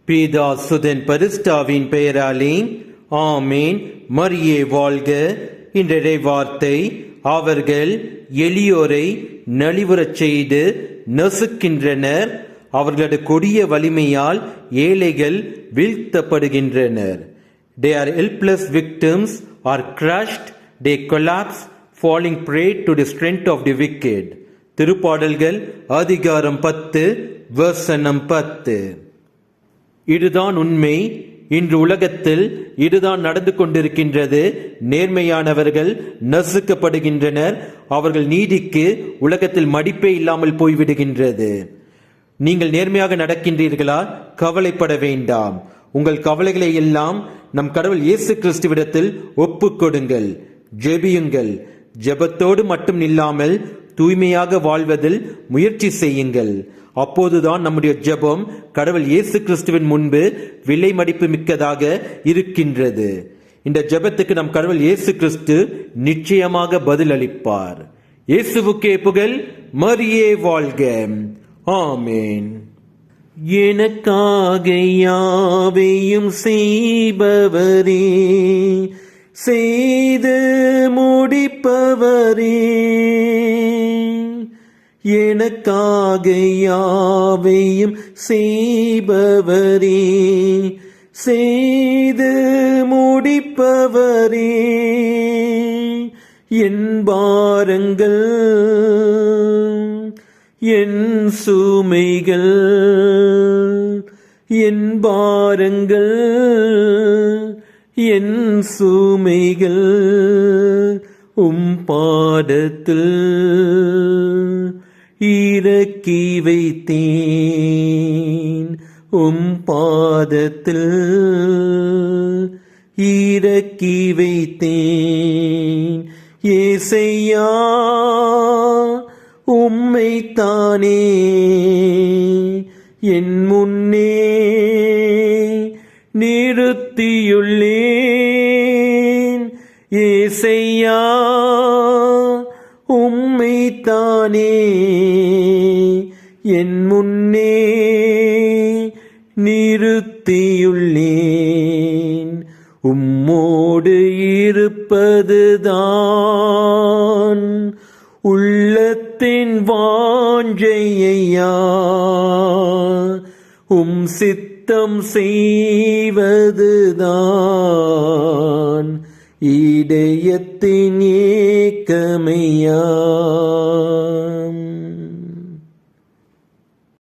பிதா சுதன் பரிசுத்தாவின் பெயராலே ஆமேன். மரியே வாழ்க. இன்றைய வார்த்தை, அவர்கள் எளியோரை நலிவுறச் செய்து நசுக்கின்றனர், அவர்களது கொடிய வலிமையால் ஏழைகள் வீழ்த்தப்படுகின்றனர். They are helpless victims, are crushed, they collapse, falling prey to the strength of the wicked. திருப்பாடல்கள் அதிகாரம் 10 வசனம் 10. இதுதான் உண்மை. இன்று உலகத்தில் இதுதான் நடந்து கொண்டிருக்கின்றது. நேர்மையானவர்கள் நசுக்கப்படுகின்றனர். அவர்கள் நீதிக்கு உலகத்தில் மதிப்பே இல்லாமல் போய்விடுகின்றது. நீங்கள் நேர்மையாக நடக்கின்றீர்களா? கவலைப்பட வேண்டாம். உங்கள் கவலைகளை எல்லாம் நம் கடவுள் இயேசு கிறிஸ்துவிடத்தில் ஒப்புக் கொடுங்கள். ஜெபியுங்கள். ஜெபத்தோடு மட்டும் இல்லாமல் தூய்மையாக வாழ்வதில் முயற்சி செய்யுங்கள். அப்போதுதான் நம்முடைய ஜெபம் கடவுள் இயேசு கிறிஸ்துவின் முன்பு விலை மதிப்பு மிக்கதாக இருக்கின்றது. இந்த ஜெபத்துக்கு நம் கடவுள் இயேசு கிறிஸ்து நிச்சயமாக பதில் அளிப்பார். இயேசுவுக்கே புகழ். மரியே வாழ்க. ஆமேன். எனக்காக யாவையும் செய்பவரே, செய்து முடிப்பவரே, எனக்காக யாவையும் செய்பவரே, செய்து முடிப்பவரே, என் பாரங்கள் என் சுமைகள், என் பாரங்கள் என் சுமைகள் உம் பாதத்தில் இறக்கி வைத்தேன், உம் பாதத்தில் இறக்கி வைத்தேன். ஏசையா உம்மைத்தானே என் முன்னே நிறுத்தியுள்ளேன். ஏசையா உம்மைத்தானே என் முன்னே நிறுத்தியுள்ளேன். உம்மோடு இருப்பதுதான் உள்ளத்தின் வாஞ்சையா, உம் சித்தம் செய்வதுதான் இதயத்தின் ஏக்கமையா.